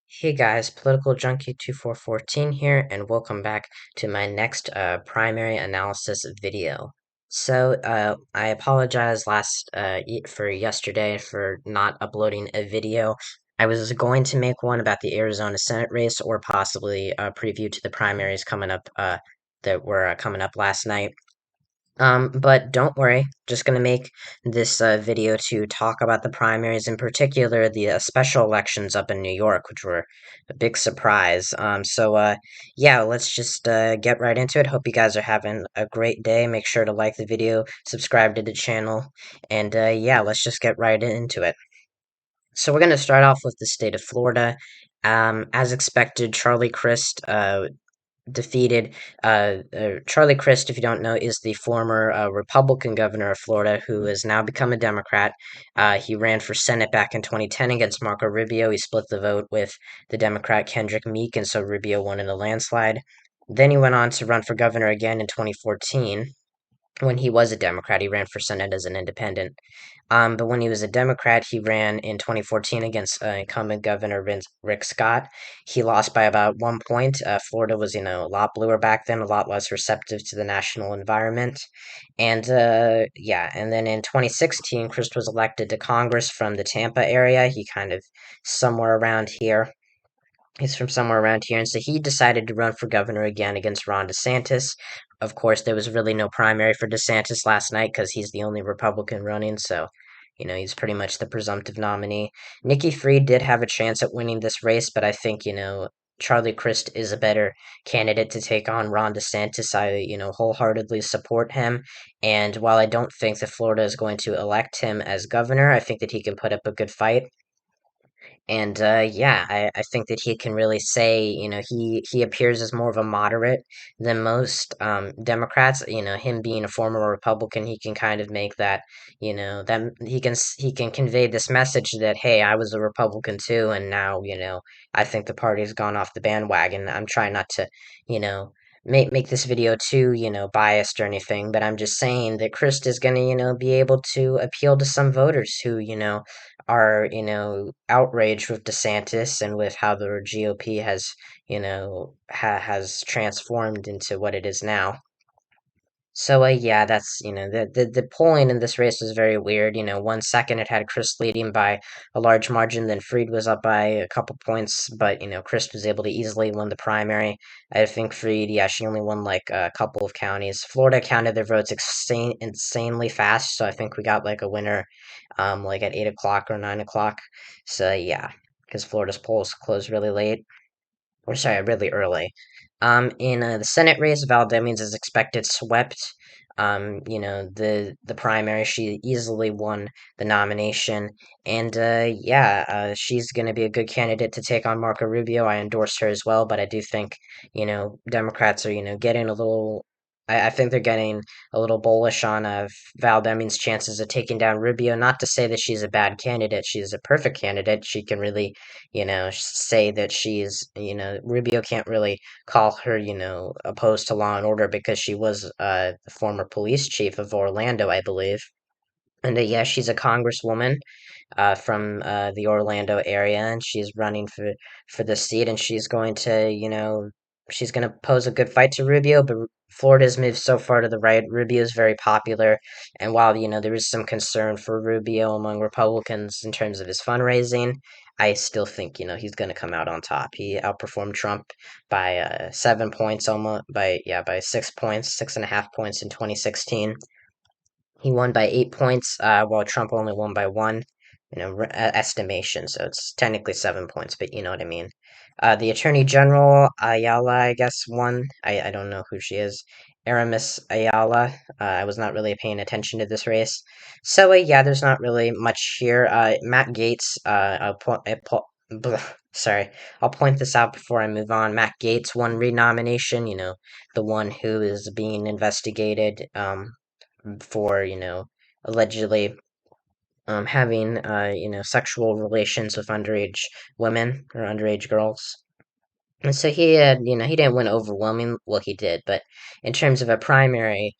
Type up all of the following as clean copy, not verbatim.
Hey guys, Political Junkie 2414 here, and welcome back to my next primary analysis video. I apologize for yesterday for not uploading a video. I was going to make one about the Arizona Senate race, or possibly a preview to the primaries coming up that were coming up last night. But don't worry, just gonna make this video to talk about the primaries, in particular the special elections up in New York, which were a big surprise. Yeah, let's just get right into it. Hope you guys are having a great day. Make sure to like the video, subscribe to the channel, and yeah, let's just get right into it. So we're gonna start off with the state of Florida. As expected, Charlie Crist defeated Charlie Crist, if you don't know, is the former Republican governor of Florida who has now become a Democrat. He ran for Senate back in 2010 against Marco Rubio. He split the vote with the Democrat Kendrick Meek, and so Rubio won in a landslide. Then he went on to run for governor again in 2014. When he was a Democrat, he ran for Senate as an independent. But when he was a Democrat, he ran in 2014 against incumbent Governor Rick Scott. He lost by about 1 point. Florida was, a lot bluer back then, a lot less receptive to the national environment. And yeah, and then in 2016, Crist was elected to Congress from the Tampa area. He kind of somewhere around here. He's from somewhere around here, and so he decided to run for governor again against Ron DeSantis. Of course, there was really no primary for DeSantis last night because he's the only Republican running, so, he's pretty much the presumptive nominee. Nikki Fried did have a chance at winning this race, but I think, Charlie Crist is a better candidate to take on Ron DeSantis. I, wholeheartedly support him, and while I don't think that Florida is going to elect him as governor, I think that he can put up a good fight. And yeah, I think that he can really say, he appears as more of a moderate than most Democrats. Him being a former Republican, he can kind of make that, that he can convey this message that, hey, I was a Republican too, and now, I think the party's gone off the bandwagon. I'm trying not to, you know. Make this video too, biased or anything, but I'm just saying that Crist is gonna, be able to appeal to some voters who, are, outraged with DeSantis and with how the GOP has, has transformed into what it is now. So, yeah, that's, the polling in this race was very weird. 1 second it had Crist leading by a large margin, then Fried was up by a couple points, but, Crist was able to easily win the primary. I think Fried, yeah, she only won like a couple of counties. Florida counted their votes insanely fast, so I think we got like a winner, like at 8 o'clock or 9 o'clock. So, yeah, because Florida's polls closed really late, or sorry, really early. In the Senate race, Val Demings is expected swept. The primary, she easily won the nomination, and yeah, she's going to be a good candidate to take on Marco Rubio. I endorse her as well, but I do think Democrats are getting a little. I think they're getting a little bullish on Val Demings' chances of taking down Rubio. Not to say that she's a bad candidate; she's a perfect candidate. She can really, say that she's, Rubio can't really call her, opposed to law and order because she was the former police chief of Orlando, I believe. And yeah, she's a congresswoman from the Orlando area, and she's running for the seat, and she's going to, she's going to pose a good fight to Rubio, but Florida's moved so far to the right. Rubio's very popular, and while, there is some concern for Rubio among Republicans in terms of his fundraising, I still think, he's going to come out on top. He outperformed Trump by 7 points, almost, by 6 points, 6.5 points in 2016. He won by 8 points, while Trump only won by one. Estimation, so it's technically 7 points, but you know what I mean. The Attorney General Ayala, I guess, won. I don't know who she is. Aramis Ayala. I was not really paying attention to this race, so yeah, there's not really much here. Matt Gaetz. Sorry, I'll point this out before I move on. Matt Gaetz won renomination. The one who is being investigated. For allegedly having sexual relations with underage women or underage girls. And so he had, he didn't win overwhelming. Well, he did, but in terms of a primary,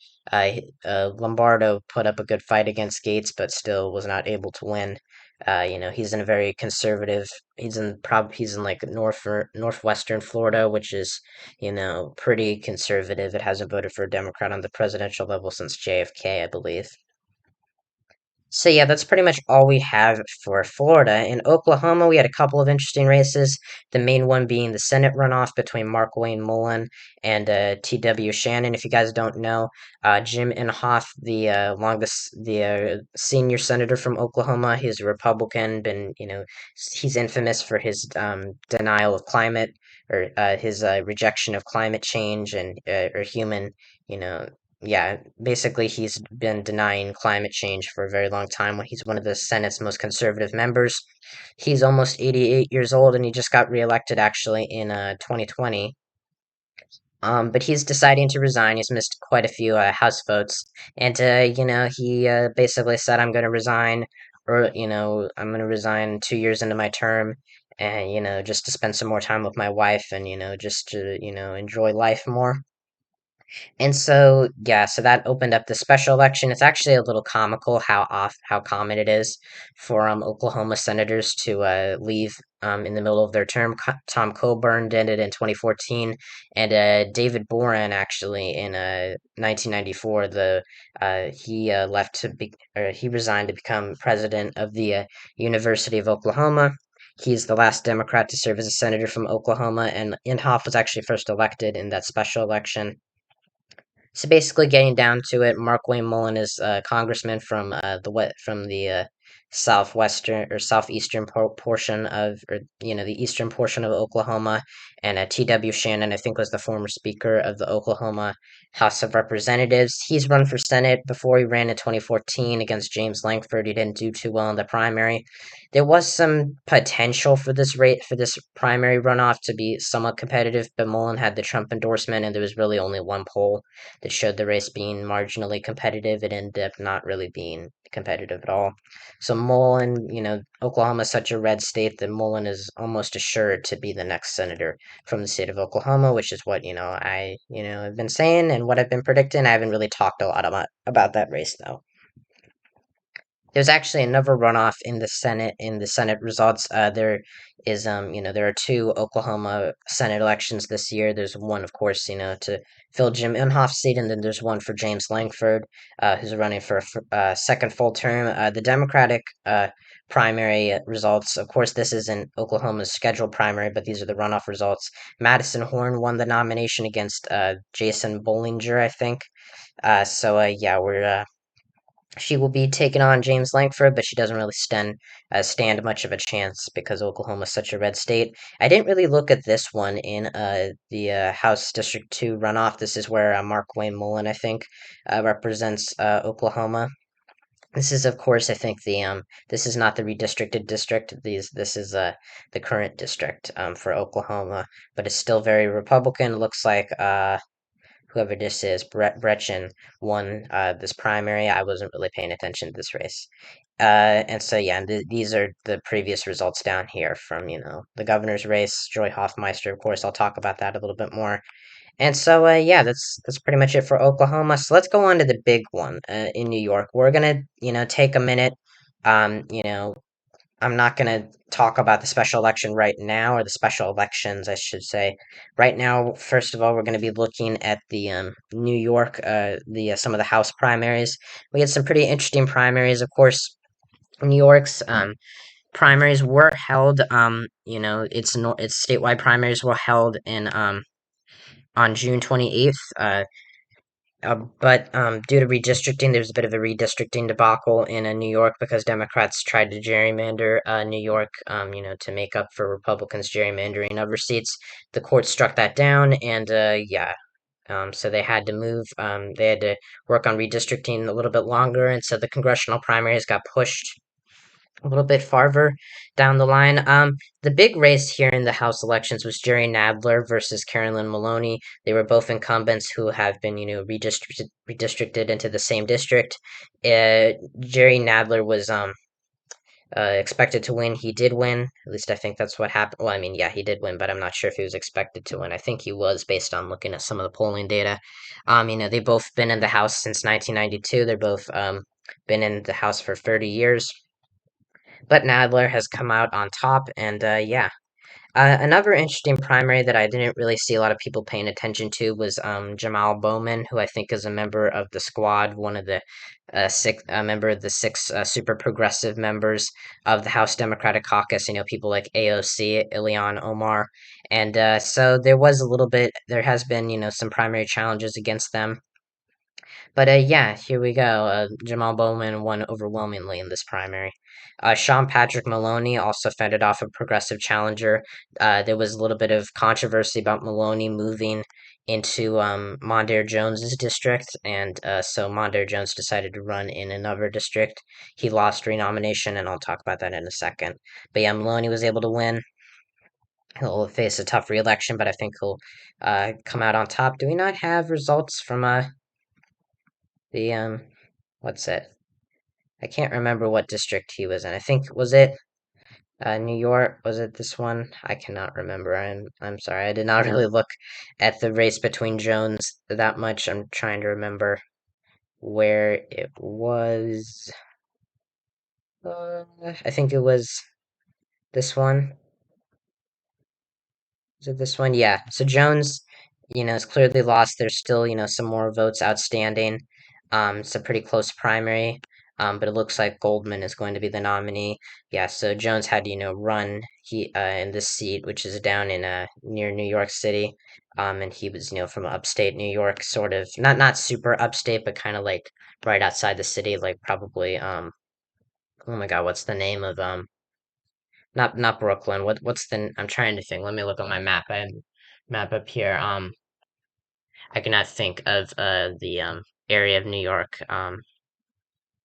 Lombardo put up a good fight against Gates, but still was not able to win. He's in a very conservative. He's in like northwestern Florida, which is pretty conservative. It hasn't voted for a Democrat on the presidential level since JFK, I believe. So yeah, that's pretty much all we have for Florida. In Oklahoma, we had a couple of interesting races. The main one being the Senate runoff between Markwayne Mullin and T.W. Shannon. If you guys don't know, Jim Inhofe, the senior senator from Oklahoma, he's a Republican. He's infamous for his denial of climate or his rejection of climate change and or human, you know, yeah, basically, he's been denying climate change for a very long time. When he's one of the Senate's most conservative members, he's almost 88 years old, and he just got reelected actually in 2020. But he's deciding to resign. He's missed quite a few House votes, and he basically said, "I'm going to resign, or I'm going to resign 2 years into my term." And just to spend some more time with my wife, and just to enjoy life more. And so, yeah, so that opened up the special election. It's actually a little comical how common it is for Oklahoma senators to leave in the middle of their term. Tom Coburn did it in 2014, and David Boren actually in 1994. He left or he resigned to become president of the University of Oklahoma. He's the last Democrat to serve as a senator from Oklahoma, and Inhofe was actually first elected in that special election. So basically, getting down to it, Markwayne Mullin is a congressman from the southwestern or southeastern portion of, or the eastern portion of Oklahoma, and T.W. Shannon, I think, was the former Speaker of the Oklahoma House of Representatives. He's run for Senate before. He ran in 2014 against James Lankford. He didn't do too well in the primary. There was some potential for this primary runoff to be somewhat competitive, but Mullin had the Trump endorsement, and there was really only one poll that showed the race being marginally competitive. It ended up not really being competitive at all. So Mullen, Oklahoma is such a red state that Mullen is almost assured to be the next senator from the state of Oklahoma, which is what I have been saying and what I've been predicting. I haven't really talked a lot about that race though. There's actually another runoff in the Senate. In the Senate results, there are two Oklahoma Senate elections this year. There's one, of course, to fill Jim Inhofe's seat, and then there's one for James Lankford, who's running for a second full term. The Democratic primary results, of course, this isn't Oklahoma's scheduled primary, but these are the runoff results. Madison Horn won the nomination against Jason Bollinger, I think. Yeah, she will be taking on James Lankford, but she doesn't really stand much of a chance because Oklahoma is such a red state. I didn't really look at this one in the House District 2 runoff. This is where Markwayne Mullin, I think, represents Oklahoma. This is, of course, I think this is not the redistricted district. This is the current district for Oklahoma, but it's still very Republican. It looks like whoever this is, Bretchen, won this primary. I wasn't really paying attention to this race. And so, yeah, these are the previous results down here from, the governor's race. Joy Hoffmeister, of course, I'll talk about that a little bit more. And so, yeah, that's pretty much it for Oklahoma. So let's go on to the big one in New York. We're gonna, take a minute. Um, you know, I'm not going to talk about the special election right now, or the special elections, I should say. Right now, first of all, we're going to be looking at the New York, the some of the House primaries. We had some pretty interesting primaries, of course. New York's primaries were held. Its statewide primaries were held in on June 28th. But due to redistricting, there's a bit of a redistricting debacle in New York because Democrats tried to gerrymander New York, to make up for Republicans gerrymandering other seats. The court struck that down, and yeah, so they had to move. They had to work on redistricting a little bit longer, and so the congressional primaries got pushed a little bit farther down the line. The big race here in the House elections was Jerry Nadler versus Carolyn Maloney. They were both incumbents who have been, redistricted into the same district. Jerry Nadler was expected to win. He did win. At least I think that's what happened. Well, I mean, yeah, he did win, but I'm not sure if he was expected to win. I think he was based on looking at some of the polling data. They've both been in the House since 1992. They're both been in the House for 30 years. but Nadler has come out on top, and yeah. Another interesting primary that I didn't really see a lot of people paying attention to was Jamal Bowman, who I think is a member of the squad, one of the member of the six super progressive members of the House Democratic Caucus. You know, people like AOC, Ilhan Omar, and so there has been some primary challenges against them. But yeah, here we go. Jamal Bowman won overwhelmingly in this primary. Sean Patrick Maloney also fended off a progressive challenger. There was a little bit of controversy about Maloney moving into Mondaire Jones's district, and so Mondaire Jones decided to run in another district. He lost renomination, and I'll talk about that in a second. But yeah, Maloney was able to win. He'll face a tough re-election, but I think he'll come out on top. Do we not have results from the what's it? I can't remember what district he was in. I think was it New York? Was it this one? I cannot remember. I'm sorry. I did not really look at the race between Jones that much. I'm trying to remember where it was. I think it was this one. Is it this one? Yeah. So Jones, is clearly lost. There's still, some more votes outstanding. It's a pretty close primary. But it looks like Goldman is going to be the nominee. Yeah, so Jones had to, run in this seat, which is down in near New York City. And he was, from upstate New York, sort of not super upstate, but kind of like right outside the city, like probably oh my God, what's the name of not Brooklyn. What's the I'm trying to think. Let me look at my map. I have a map up here. I cannot think of the area of New York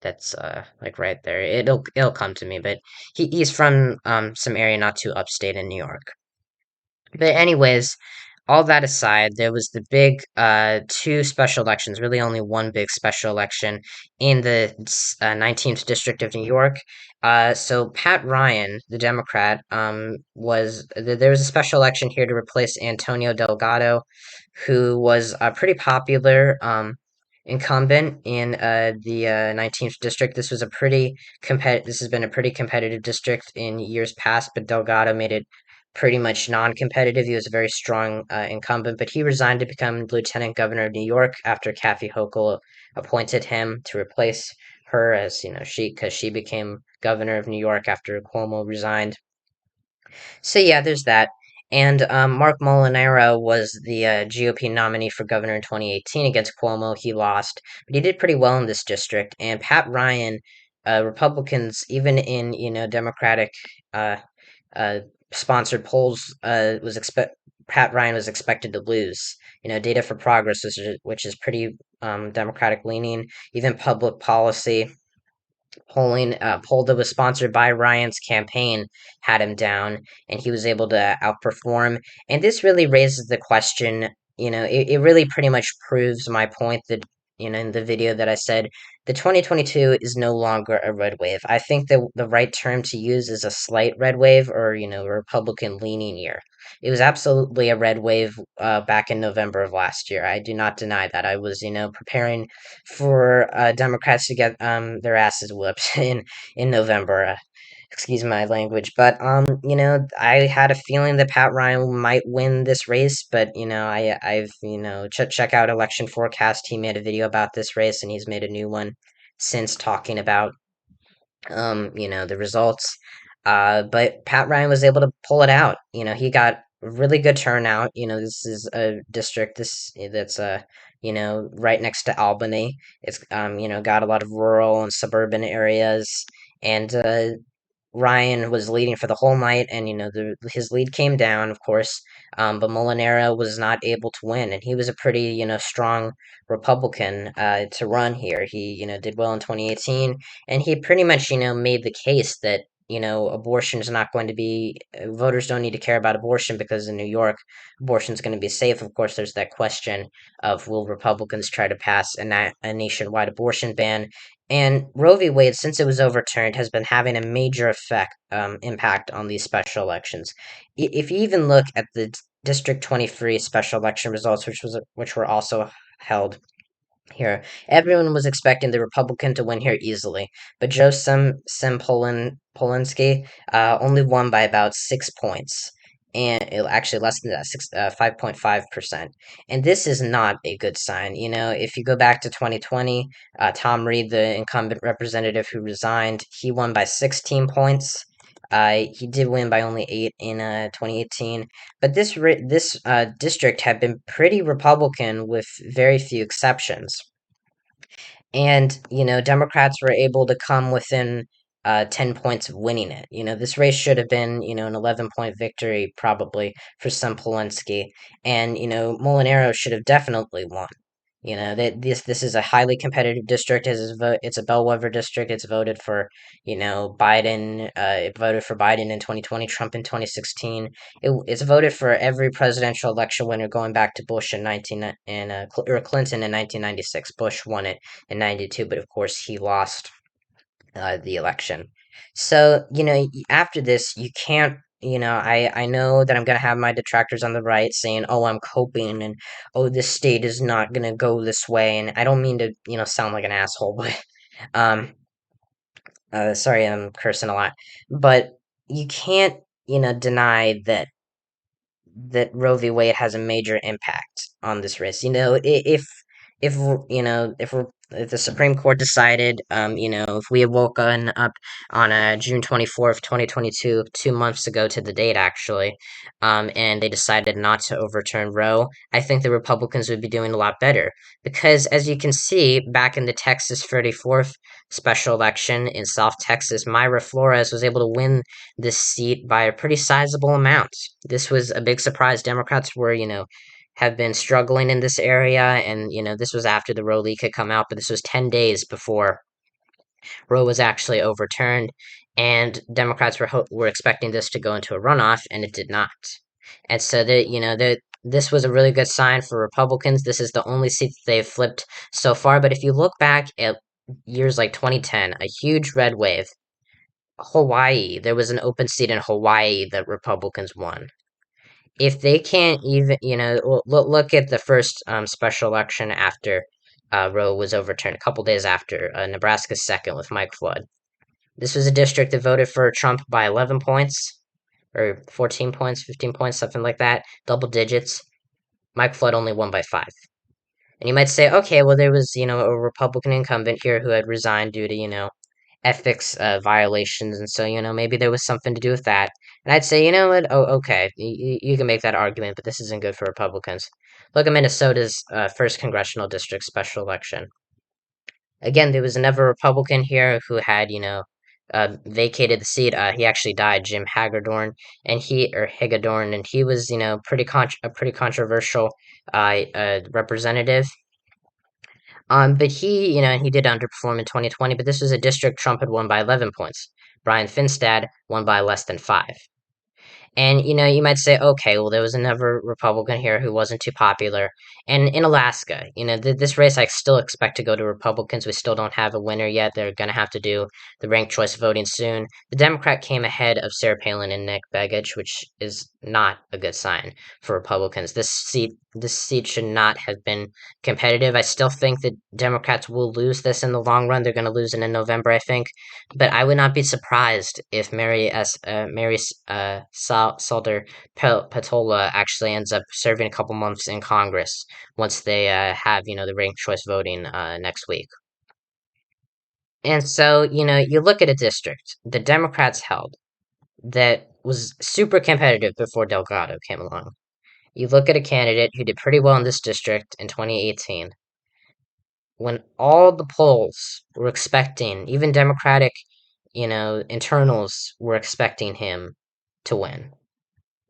that's like right there. It'll come to me, but he's from some area not too upstate in New York. But anyways, all that aside, there was the big two special elections, really only one big special election in the 19th District of New York. So Pat Ryan, the Democrat, there was a special election here to replace Antonio Delgado, who was a pretty popular incumbent in the 19th District. This has been a pretty competitive district in years past, but Delgado made it pretty much non-competitive. He was a very strong incumbent, but he resigned to become lieutenant governor of New York after Kathy Hochul appointed him to replace her as because she became governor of New York after Cuomo resigned. So yeah, there's that. And Mark Molinaro was the GOP nominee for governor in 2018 against Cuomo. He lost, but he did pretty well in this district. And Pat Ryan, Republicans, even in Democratic uh, uh, sponsored polls, Pat Ryan was expected to lose. Data for Progress, which is pretty Democratic leaning, even Public Policy poll that was sponsored by Ryan's campaign had him down, and he was able to outperform. And this really raises the question. It really pretty much proves my point that in the video that I said the 2022 is no longer a red wave. I think that the right term to use is a slight red wave, or a Republican leaning year. It was absolutely a red wave back in November of last year. I do not deny that. I was preparing for Democrats to get their asses whooped in November. Excuse my language, but I had a feeling that Pat Ryan might win this race, but I've check out election forecast. He made a video about this race, and he's made a new one since talking about the results. But Pat Ryan was able to pull it out. He got a really good turnout. This is a district that's right next to Albany. It's got a lot of rural and suburban areas, and Ryan was leading for the whole night, and his lead came down, of course. But Molinaro was not able to win, and he was a pretty strong Republican to run here. He did well in 2018, and he pretty much made the case that abortion is not going to be voters don't need to care about abortion because in New York abortion is going to be safe. Of course, there's that question of will Republicans try to pass a nationwide abortion ban, and Roe v. Wade, since it was overturned, has been having a major impact on these special elections. If you even look at the District 23 special election results, which were also held, here. Everyone was expecting the Republican to win here easily, but Polinsky only won by about 6 points, and actually less than that, 5.5%. And this is not a good sign. You know, if you go back to 2020, Tom Reed, the incumbent representative who resigned, he won by 16 points. He did win by only 8 in 2018, but this district had been pretty Republican with very few exceptions. And, you know, Democrats were able to come within 10 points of winning it. You know, this race should have been, you know, an 11-point victory probably for some Polinsky. And, you know, Molinaro should have definitely won. You know, that this is a highly competitive district. It's a bellwether district. It's voted for, you know, Biden. It voted for Biden in 2020, Trump in 2016. It's voted for every presidential election winner going back to Bush in 19 and or Clinton in 1996. Bush won it in 92, but of course he lost the election. So, you know, after this, you can't, you know, I know that I'm going to have my detractors on the right saying, oh, I'm coping, and oh, this state is not going to go this way. And I don't mean to, you know, sound like an asshole, but, um, sorry, I'm cursing a lot. But you can't, you know, deny that Roe v. Wade has a major impact on this race. You know, if you know if the Supreme Court decided, you know, if we had woken up on June 24th, 2022, 2 months ago to the date actually, and they decided not to overturn Roe, I think the Republicans would be doing a lot better because, as you can see, back in the Texas 34th special election in South Texas, Myra Flores was able to win this seat by a pretty sizable amount. This was a big surprise. Democrats were, you know, have been struggling in this area, and, you know, this was after the Roe leak had come out, but this was 10 days before Roe was actually overturned, and Democrats were expecting this to go into a runoff, and it did not. And so that, you know, that this was a really good sign for Republicans. This is the only seat that they've flipped so far, but if you look back at years like 2010, a huge red wave, Hawaii, there was an open seat in Hawaii that Republicans won. If they can't even, you know, look at the first special election after Roe was overturned, a couple days after, Nebraska's second with Mike Flood. This was a district that voted for Trump by 11 points, or 14 points, 15 points, something like that, double digits. Mike Flood only won by 5. And you might say, okay, well, there was, you know, a Republican incumbent here who had resigned due to, you know, ethics violations, and so, you know, maybe there was something to do with that. And I'd say, you know what? Oh, okay, you can make that argument, but this isn't good for Republicans. Look at Minnesota's first congressional district special election. Again, there was another Republican here who had, you know, vacated the seat. He actually died, Jim Hagedorn, and he was, you know, a pretty controversial representative. But he, you know, he did underperform in 2020, but this was a district Trump had won by 11 points. Brian Finstad won by less than 5. And, you know, you might say, okay, well, there was another Republican here who wasn't too popular. And in Alaska, you know, this race I still expect to go to Republicans. We still don't have a winner yet. They're going to have to do the ranked choice voting soon. The Democrat came ahead of Sarah Palin and Nick Begich, which is not a good sign for Republicans. This seat should not have been competitive. I still think that Democrats will lose this in the long run. They're going to lose it in November, I think. But I would not be surprised if Mary Salter Patola actually ends up serving a couple months in Congress once they have, you know, the ranked choice voting next week. And so, you know, you look at a district the Democrats held that was super competitive before Delgado came along. You look at a candidate who did pretty well in this district in 2018 when all the polls were expecting, even Democratic, you know, internals were expecting him to win,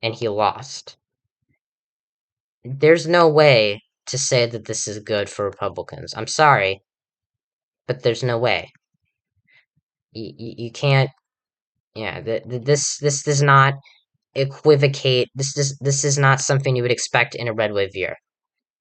and he lost. There's no way to say that this is good for Republicans. I'm sorry, but there's no way. You can't. Yeah, this does not equivocate. This is not something you would expect in a red wave year.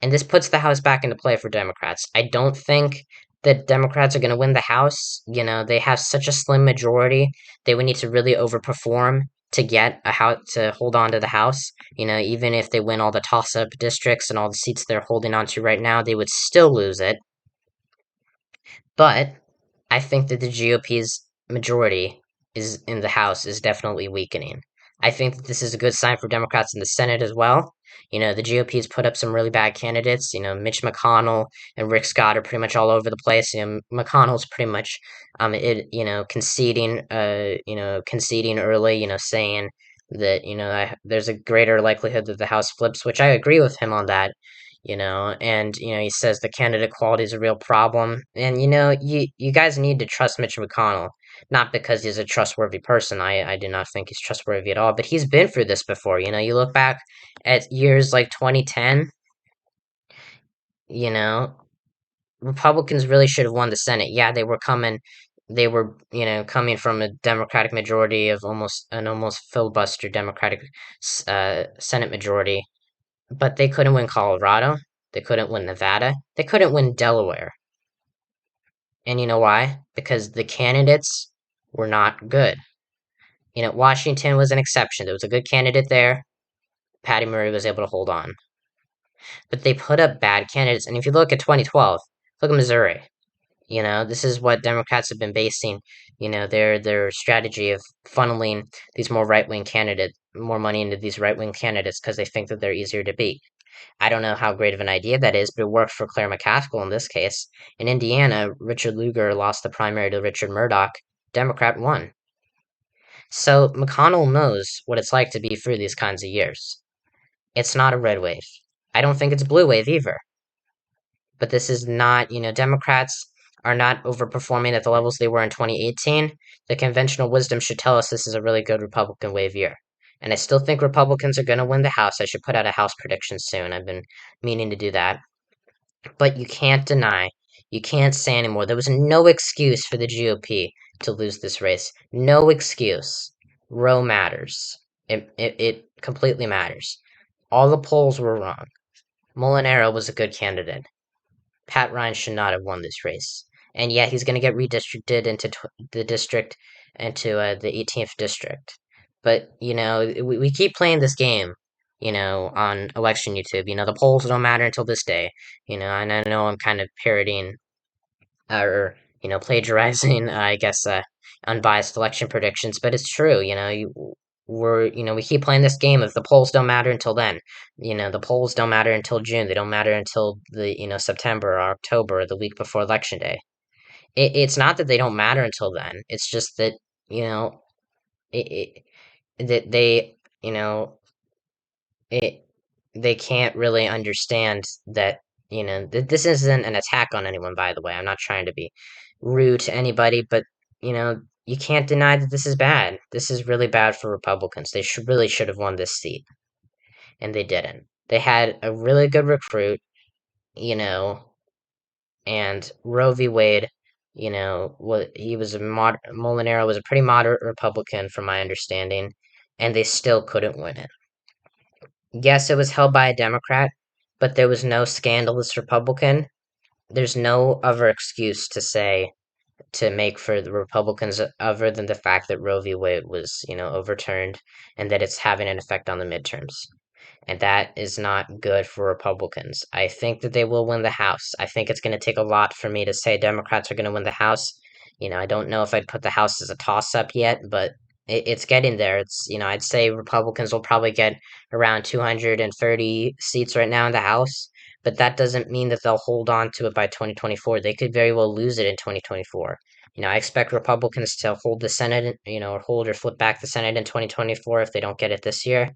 And this puts the House back into play for Democrats. I don't think that Democrats are going to win the House. You know, they have such a slim majority. They would need to really overperform to get a house to hold on to the House. You know, even if they win all the toss-up districts and all the seats they're holding on to right now, they would still lose it. But I think that the GOP's majority is in the House is definitely weakening. I think that this is a good sign for Democrats in the Senate as well. The GOP has put up some really bad candidates. Mitch McConnell and Rick Scott are pretty much all over the place. McConnell's pretty much, conceding early. Saying that there's a greater likelihood that the House flips, which I agree with him on that. And he says the candidate quality is a real problem. And you guys need to trust Mitch McConnell, not because he's a trustworthy person. I do not think he's trustworthy at all, but he's been through this before. You look back at years like 2010. you know, Republicans really should have won the Senate. Yeah, they were, coming from a Democratic majority of almost filibuster Democratic Senate majority, but they couldn't win Colorado. They couldn't win Nevada. They couldn't win Delaware. And you know why? Because the candidates were not good. Washington was an exception. There was a good candidate there. Patty Murray was able to hold on. But they put up bad candidates. And if you look at 2012, look at Missouri. This is what Democrats have been basing, their strategy of funneling these more money into these right wing candidates because they think that they're easier to beat. I don't know how great of an idea that is, but it worked for Claire McCaskill in this case. In Indiana, Richard Lugar lost the primary to Richard Murdoch. Democrat won. So McConnell knows what it's like to be through these kinds of years. It's not a red wave. I don't think it's a blue wave either. But this is not, Democrats are not overperforming at the levels they were in 2018. The conventional wisdom should tell us this is a really good Republican wave year. And I still think Republicans are going to win the House. I should put out a House prediction soon. I've been meaning to do that. But you can't say anymore. There was no excuse for the GOP to lose this race. No excuse. Roe matters. It completely matters. All the polls were wrong. Molinaro was a good candidate. Pat Ryan should not have won this race. And yeah, he's going to get redistricted into the district, into the 18th district. But, we keep playing this game, on election YouTube. The polls don't matter until this day. And I know I'm kind of parodying or, plagiarizing, I guess, unbiased election predictions, but it's true. We keep playing this game of the polls don't matter until then. The polls don't matter until June. They don't matter until September or October, or the week before election day. It's not that they don't matter until then. It's just that you know it, that they it they can't really understand that this isn't an attack on anyone. By the way, I'm not trying to be rude to anybody, but you can't deny that this is bad. This is really bad for Republicans. They should have won this seat, and they didn't. They had a really good recruit, you know, and Roe v. Wade, he was Molinaro was a pretty moderate Republican, from my understanding, and they still couldn't win it. Yes, it was held by a Democrat, but there was no scandalous Republican. There's no other excuse to make for the Republicans other than the fact that Roe v. Wade was, overturned and that it's having an effect on the midterms. And that is not good for Republicans. I think that they will win the House. I think it's going to take a lot for me to say Democrats are going to win the House. I don't know if I'd put the House as a toss up yet, but it's getting there. I'd say Republicans will probably get around 230 seats right now in the House, but that doesn't mean that they'll hold on to it by 2024. They could very well lose it in 2024. I expect Republicans to hold the Senate, or hold or flip back the Senate in 2024 if they don't get it this year.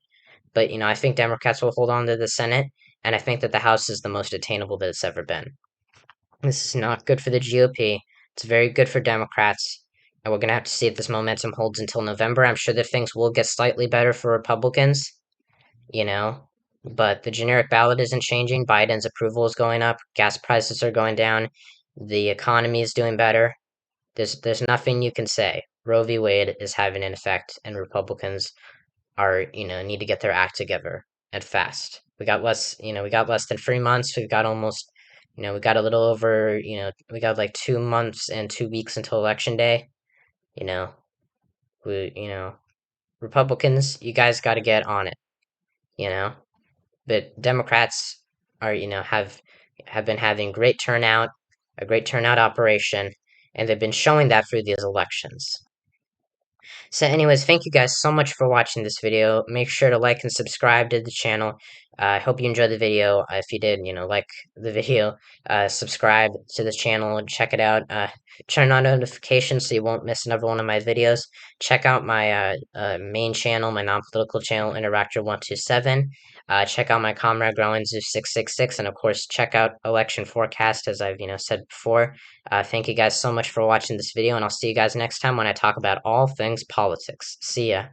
But, I think Democrats will hold on to the Senate, and I think that the House is the most attainable that it's ever been. This is not good for the GOP. It's very good for Democrats, and we're going to have to see if this momentum holds until November. I'm sure that things will get slightly better for Republicans, but the generic ballot isn't changing. Biden's approval is going up. Gas prices are going down. The economy is doing better. There's nothing you can say. Roe v. Wade is having an effect, and Republicans need to get their act together and fast. We got less than 3 months. We've got almost, we got a little over, we got like 2 months and 2 weeks until election day. You know, we, Republicans, you guys got to get on it, you know, but Democrats are, have been having great turnout. a great turnout operation, and they've been showing that through these elections. So anyways, thank you guys so much for watching this video. Make sure to like and subscribe to the channel. I hope you enjoyed the video. If you did, like the video, subscribe to this channel and check it out. Turn on notifications so you won't miss another one of my videos. Check out my main channel, my non-political channel, Interactor127. Check out my Comrade Growing Zoo 666, and of course, check out Election Forecast, as I've said before. Thank you guys so much for watching this video, and I'll see you guys next time when I talk about all things politics. See ya.